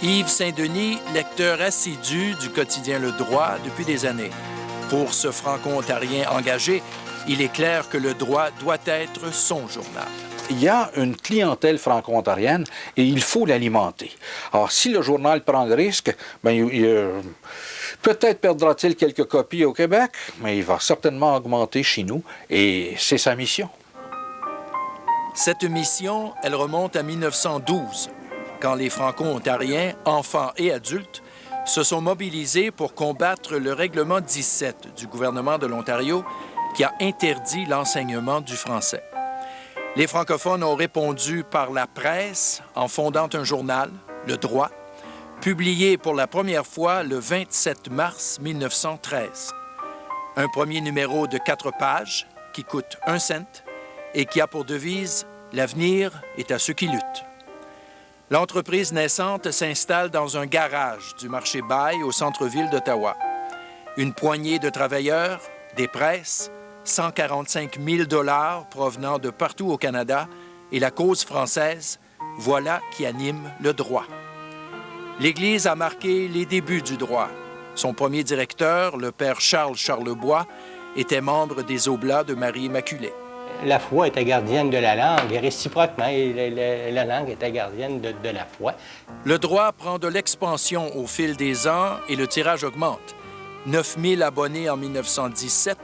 Yves Saint-Denis, lecteur assidu du quotidien Le Droit depuis des années. Pour ce franco-ontarien engagé, il est clair que Le Droit doit être son journal. Il y a une clientèle franco-ontarienne et il faut l'alimenter. Alors, si le journal prend le risque, peut-être perdra-t-il quelques copies au Québec, mais il va certainement augmenter chez nous et c'est sa mission. Cette mission, elle remonte à 1912, quand les franco-ontariens, enfants et adultes, se sont mobilisés pour combattre le règlement 17 du gouvernement de l'Ontario qui a interdit l'enseignement du français. Les francophones ont répondu par la presse en fondant un journal, Le Droit, publié pour la première fois le 27 mars 1913. Un premier numéro de 4 pages qui coûte 1 cent et qui a pour devise « L'avenir est à ceux qui luttent ». L'entreprise naissante s'installe dans un garage du marché Baille au centre-ville d'Ottawa. Une poignée de travailleurs, des presses, 145 000 $ provenant de partout au Canada et la cause française, voilà qui anime le droit. L'Église a marqué les débuts du droit. Son premier directeur, le père Charles Charlebois, était membre des Oblats de Marie-Immaculée. La foi était gardienne de la langue, et réciproquement, la langue était gardienne de la foi. Le droit prend de l'expansion au fil des ans et le tirage augmente. 9 000 abonnés en 1917,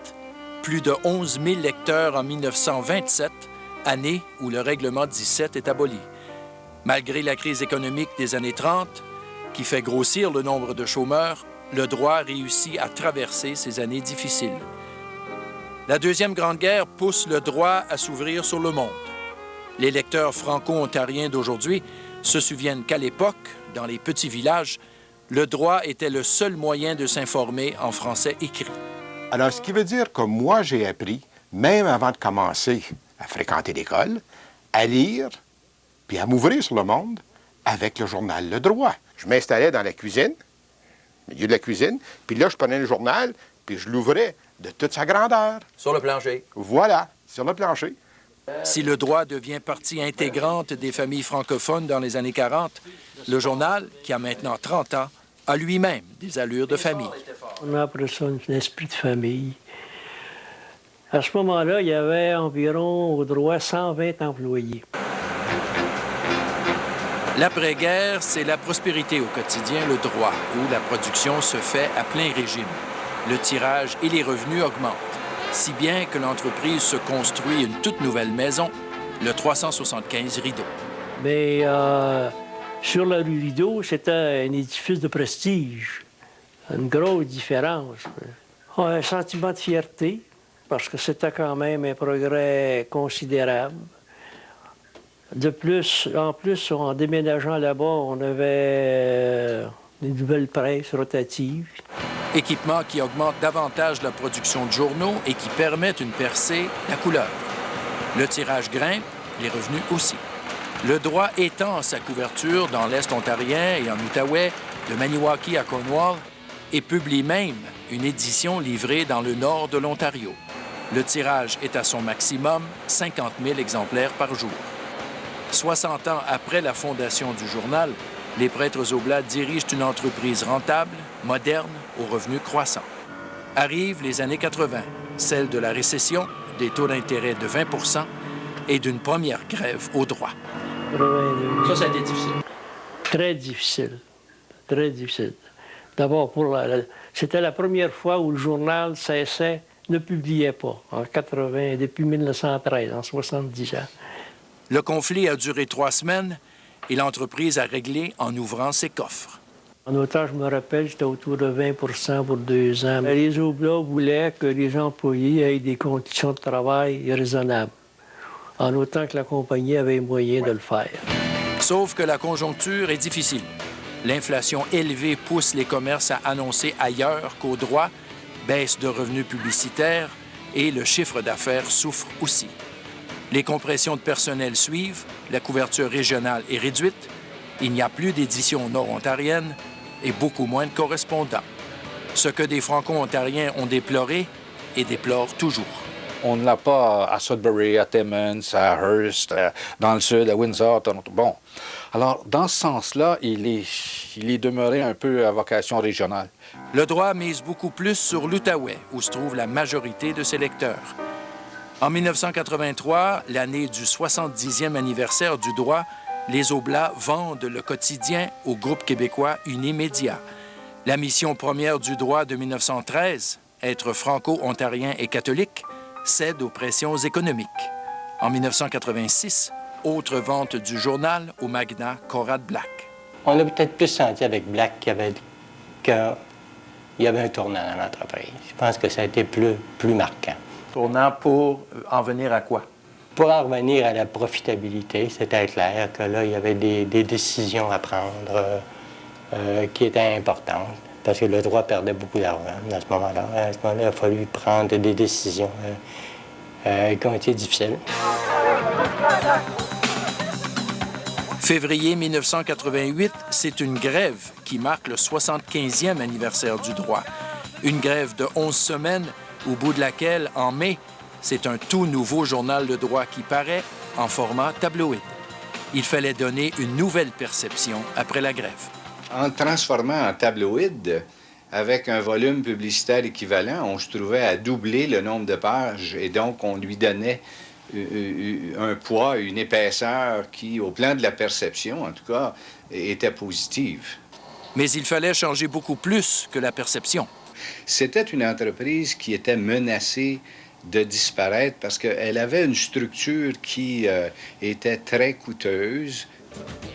plus de 11 000 lecteurs en 1927, année où le règlement 17 est aboli. Malgré la crise économique des années 30, qui fait grossir le nombre de chômeurs, le droit réussit à traverser ces années difficiles. La Deuxième Grande Guerre pousse le droit à s'ouvrir sur le monde. Les lecteurs franco-ontariens d'aujourd'hui se souviennent qu'à l'époque, dans les petits villages, le droit était le seul moyen de s'informer en français écrit. Alors, ce qui veut dire que moi, j'ai appris, même avant de commencer à fréquenter l'école, à lire puis à m'ouvrir sur le monde avec le journal Le Droit. Je m'installais dans la cuisine, au milieu de la cuisine, puis là, je prenais le journal, puis je l'ouvrais de toute sa grandeur. Sur le plancher. Voilà, sur le plancher. Si le droit devient partie intégrante des familles francophones dans les années 40, le journal, qui a maintenant 30 ans, a lui-même des allures de famille. On a appris ça un esprit de famille. À ce moment-là, il y avait environ au droit 120 employés. L'après-guerre, c'est la prospérité au quotidien, Le Droit, où la production se fait à plein régime. Le tirage et les revenus augmentent, si bien que l'entreprise se construit une toute nouvelle maison, le 375 Rideau. Mais sur la rue Rideau, c'était un édifice de prestige. Une grosse différence. Un sentiment de fierté, parce que c'était quand même un progrès considérable. De plus, en déménageant là-bas, on avait des nouvelles presses rotatives. Équipement qui augmente davantage la production de journaux et qui permet une percée, la couleur. Le tirage grimpe, les revenus aussi. Le droit étend sa couverture dans l'Est ontarien et en Outaouais, de Maniwaki à Cornwall, et publie même une édition livrée dans le nord de l'Ontario. Le tirage est à son maximum, 50 000 exemplaires par jour. 60 ans après la fondation du journal, les prêtres oblats dirigent une entreprise rentable, moderne, aux revenus croissants. Arrivent les années 80, celles de la récession, des taux d'intérêt de 20 % et d'une première grève au droit. Ça a été difficile. Très difficile. Très difficile. D'abord, c'était la première fois où le journal cessait, ne publiait pas, en 80, depuis 1913, en 70 ans. Le conflit a duré 3 semaines et l'entreprise a réglé en ouvrant ses coffres. En autant, je me rappelle, j'étais autour de 20 % pour 2 ans. Les Oblats voulaient que les employés aient des conditions de travail raisonnables, en autant que la compagnie avait les moyens de le faire. Sauf que la conjoncture est difficile. L'inflation élevée pousse les commerces à annoncer ailleurs qu'au droit, baisse de revenus publicitaires et le chiffre d'affaires souffre aussi. Les compressions de personnel suivent, la couverture régionale est réduite, il n'y a plus d'éditions nord-ontariennes et beaucoup moins de correspondants. Ce que des Franco-ontariens ont déploré et déplorent toujours. On ne l'a pas à Sudbury, à Timmins, à Hearst, dans le sud, à Windsor, Toronto. Bon. Alors, dans ce sens-là, il est demeuré un peu à vocation régionale. Le droit mise beaucoup plus sur l'Outaouais, où se trouve la majorité de ses lecteurs. En 1983, l'année du 70e anniversaire du droit, les Oblats vendent le quotidien au groupe québécois Unimédia. La mission première du droit de 1913, être franco-ontarien et catholique, cède aux pressions économiques. En 1986, autre vente du journal au magnat Conrad Black. On a peut-être plus senti avec Black qu'il y avait un tournant dans l'entreprise. Je pense que ça a été plus marquant. Tournant pour en venir à quoi? Pour en revenir à la profitabilité, c'était clair que là, il y avait des décisions à prendre qui étaient importantes, parce que le droit perdait beaucoup d'argent à ce moment-là. À ce moment-là, il a fallu prendre des décisions qui ont été difficiles. Février 1988, c'est une grève qui marque le 75e anniversaire du droit. Une grève de 11 semaines, au bout de laquelle, en mai, c'est un tout nouveau journal de droit qui paraît en format tabloïd. Il fallait donner une nouvelle perception après la grève. En le transformant en tabloïd, avec un volume publicitaire équivalent, on se trouvait à doubler le nombre de pages et donc on lui donnait un poids, une épaisseur qui, au plan de la perception, en tout cas, était positive. Mais il fallait changer beaucoup plus que la perception. C'était une entreprise qui était menacée de disparaître parce qu'elle avait une structure qui était très coûteuse.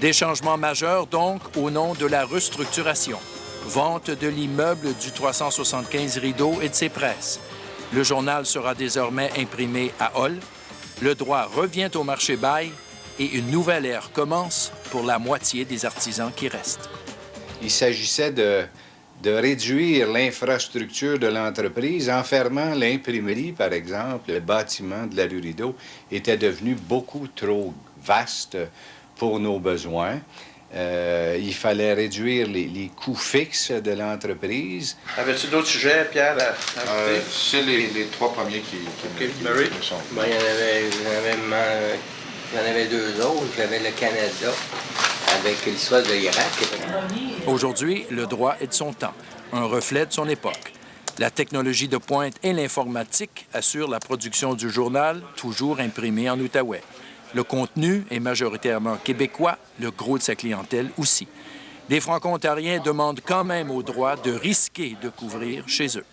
Des changements majeurs, donc, au nom de la restructuration. Vente de l'immeuble du 375 Rideau et de ses presses. Le journal sera désormais imprimé à Hull. Le droit revient au marché bail et une nouvelle ère commence pour la moitié des artisans qui restent. Il s'agissait de réduire l'infrastructure de l'entreprise en fermant l'imprimerie, par exemple. Le bâtiment de la rue Rideau était devenu beaucoup trop vaste pour nos besoins. Il fallait réduire les coûts fixes de l'entreprise. Avais-tu d'autres sujets, Pierre, à ajouter? C'est les trois premiers qui Murray? sont. Bon, il y en avait deux autres. J'avais le Canada avec l'histoire de l'Irak. Aujourd'hui, le droit est de son temps, un reflet de son époque. La technologie de pointe et l'informatique assurent la production du journal, toujours imprimé en Outaouais. Le contenu est majoritairement québécois, le gros de sa clientèle aussi. Les Franco-Ontariens demandent quand même au droit de risquer de couvrir chez eux.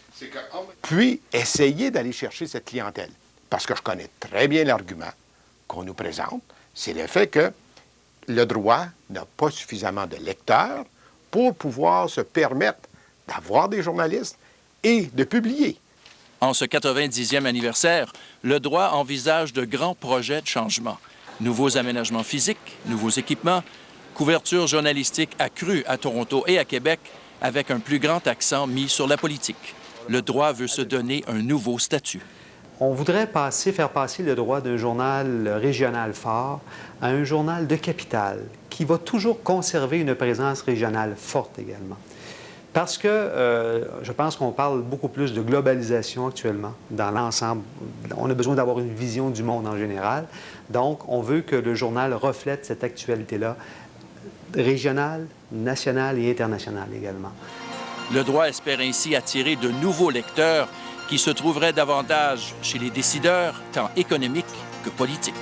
Puis, essayer d'aller chercher cette clientèle. Parce que je connais très bien l'argument qu'on nous présente, c'est le fait que le droit n'a pas suffisamment de lecteurs pour pouvoir se permettre d'avoir des journalistes et de publier. En ce 90e anniversaire, le droit envisage de grands projets de changement. Nouveaux aménagements physiques, nouveaux équipements, couverture journalistique accrue à Toronto et à Québec avec un plus grand accent mis sur la politique. Le droit veut se donner un nouveau statut. On voudrait faire passer le droit d'un journal régional fort à un journal de capitale qui va toujours conserver une présence régionale forte également. Parce que je pense qu'on parle beaucoup plus de globalisation actuellement dans l'ensemble. On a besoin d'avoir une vision du monde en général. Donc, on veut que le journal reflète cette actualité-là, régionale, nationale et internationale également. Le droit espère ainsi attirer de nouveaux lecteurs qui se trouveraient davantage chez les décideurs, tant économiques que politiques.